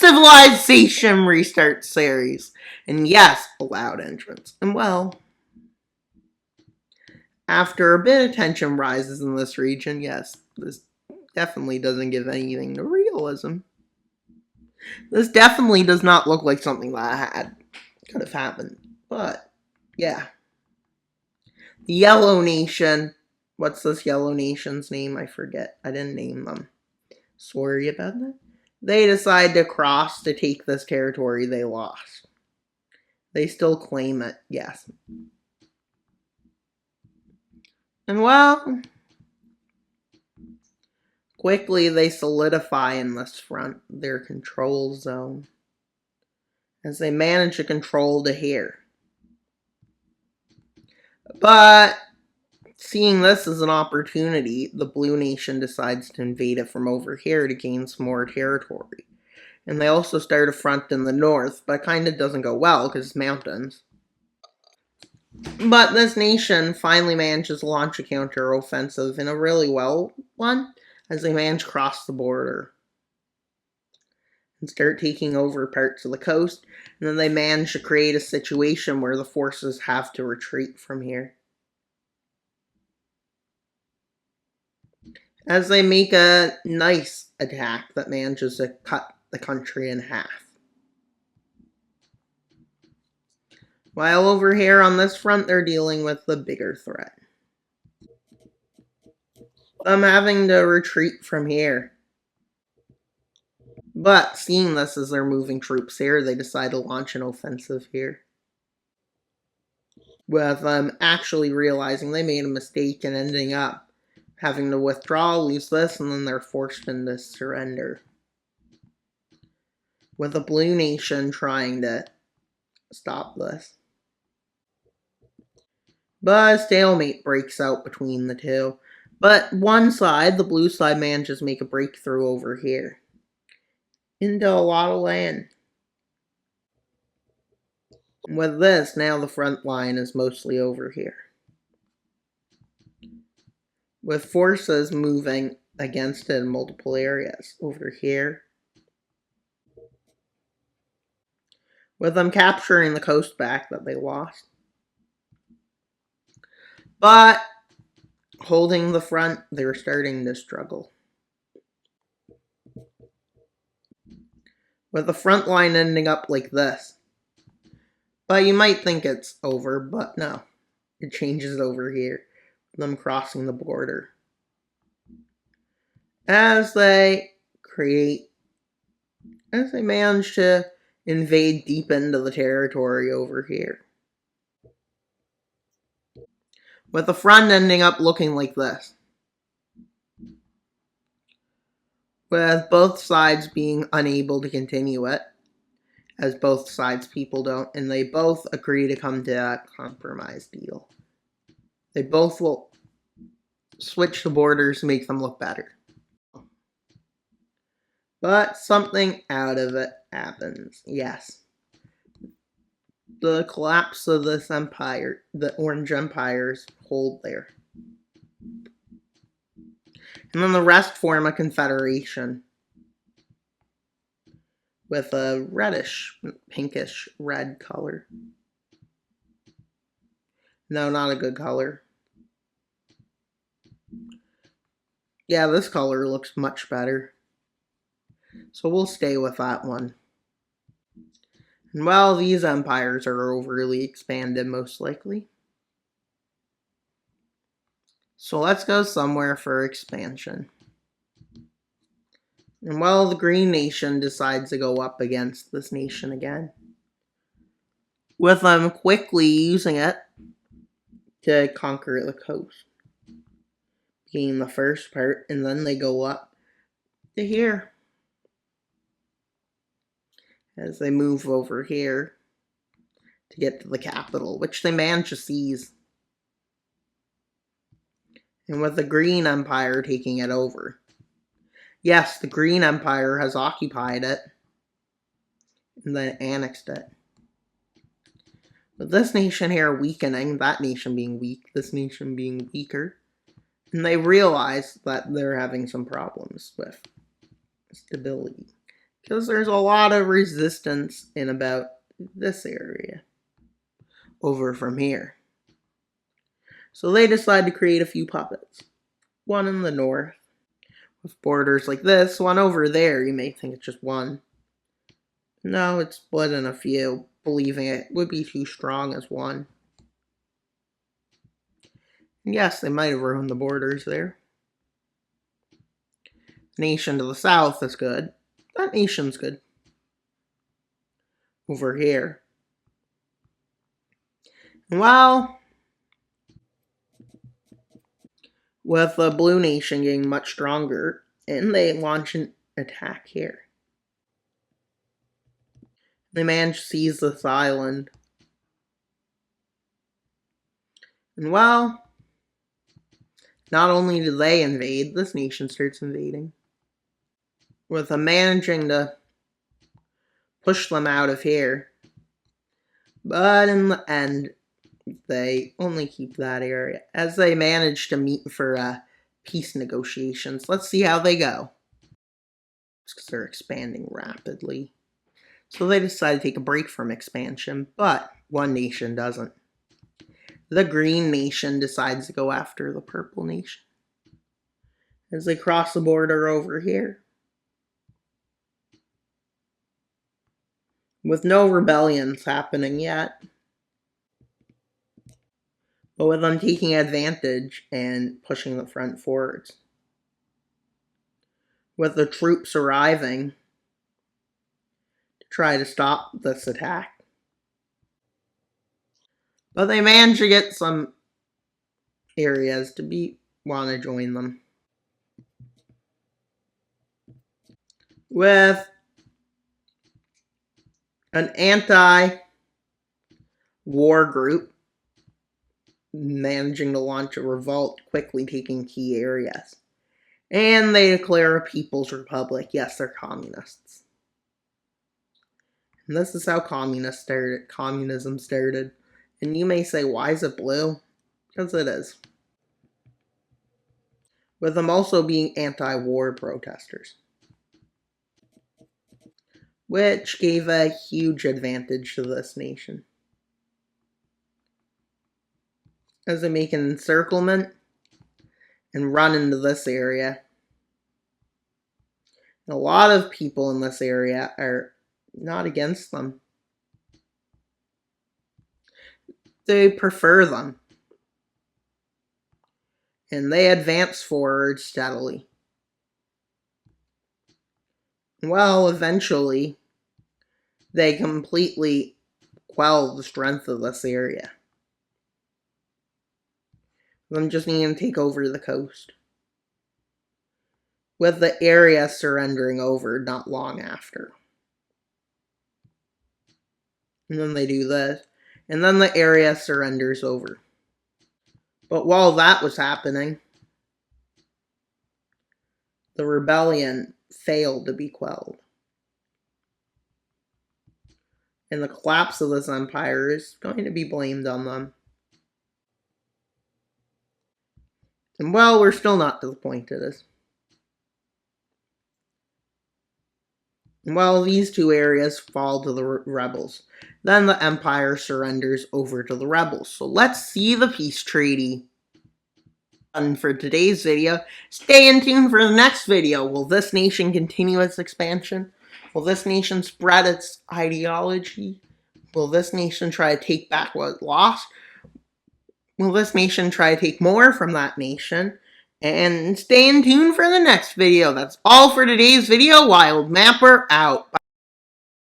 Civilization Restart series. And yes, a loud entrance. And well, after a bit of tension rises in this region, yes, this definitely doesn't give anything to realism. This definitely does not look like something that could have happened. But, yeah. The Yellow Nation. What's this Yellow Nation's name? I forget. I didn't name them. Sorry about that. They decide to cross to take this territory they lost. They still claim it, yes. And well, quickly they solidify in this front their control zone as they manage to control the here. But seeing this as an opportunity, the Blue Nation decides to invade it from over here to gain some more territory. And they also start a front in the north, but it kind of doesn't go well because it's mountains. But this nation finally manages to launch a counter-offensive in a really well one, as they manage to cross the border and start taking over parts of the coast, and then they manage to create a situation where the forces have to retreat from here. As they make a nice attack that manages to cut the country in half. While over here on this front, they're dealing with the bigger threat. Them having to retreat from here. But seeing this as they're moving troops here, they decide to launch an offensive here. With them actually realizing they made a mistake and ending up having to withdraw, lose this, and then they're forced into surrender. With the Blue Nation trying to stop this. But a stalemate breaks out between the two. But one side, the blue side, manages to make a breakthrough over here. Into a lot of land. With this, now the front line is mostly over here. With forces moving against it in multiple areas. Over here. With them capturing the coast back that they lost. But holding the front, they were starting to struggle. With the front line ending up like this. But you might think it's over, but no. It changes over here. Them crossing the border. As they manage to invade deep into the territory over here. With the front ending up looking like this. With both sides being unable to continue it. As both sides people don't. And they both agree to come to a compromise deal. They both will switch the borders to make them look better. But something out of it happens. Yes. The collapse of this empire, the Orange Empire's hold there. And then the rest form a confederation. With a reddish, pinkish red color. No, not a good color. Yeah, this color looks much better. So we'll stay with that one. And well, these empires are overly expanded, most likely. So let's go somewhere for expansion. And well, the Green Nation decides to go up against this nation again. With them quickly using it to conquer the coast. Being the first part, and then they go up to here. As they move over here to get to the capital, which they manage to seize. And with the Green Empire taking it over. Yes, the Green Empire has occupied it and then annexed it. With this nation here weakening, that nation being weak, this nation being weaker. And they realize that they're having some problems with stability. because there's a lot of resistance in about this area over from here. So they decide to create a few puppets. One in the north, with borders like this. One over there, you may think it's just one. No, it's split in a few, believing it would be too strong as one. And yes, they might have ruined the borders there. The nation to the south is good. That nation's good. Over here. Well, with the blue nation getting much stronger, and they launch an attack here. They manage to seize this island. And well, not only do they invade, this nation starts invading. With them managing to push them out of here. But in the end, they only keep that area, as they manage to meet for peace negotiations. Let's see how they go. Because they're expanding rapidly. So they decide to take a break from expansion, but one nation doesn't. The green nation decides to go after the purple nation as they cross the border over here. With no rebellions happening yet. But with them taking advantage and pushing the front forwards. With the troops arriving to try to stop this attack. But they manage to get some areas to want to join them. With an anti-war group managing to launch a revolt, quickly taking key areas. And they declare a People's Republic. Yes, they're communists. And this is how communism started. And you may say, why is it blue? Because it is. With them also being anti-war protesters. Which gave a huge advantage to this nation. As they make an encirclement and run into this area. And a lot of people in this area are not against them. They prefer them. And they advance forward steadily. Well, eventually, they completely quell the strength of this area. Them just needing to take over the coast. With the area surrendering over not long after. And then they do this. And then the area surrenders over. But while that was happening, the rebellion failed to be quelled. And the collapse of this empire is going to be blamed on them. And well, we're still not to the point of this. And well, these two areas fall to the rebels. Then the empire surrenders over to the rebels. So let's see the peace treaty. And for today's video, stay in tune for the next video. Will this nation continue its expansion? Will this nation spread its ideology? Will this nation try to take back what it lost? Will this nation try to take more from that nation? And stay in tune for the next video. That's all for today's video. Wild Mapper out.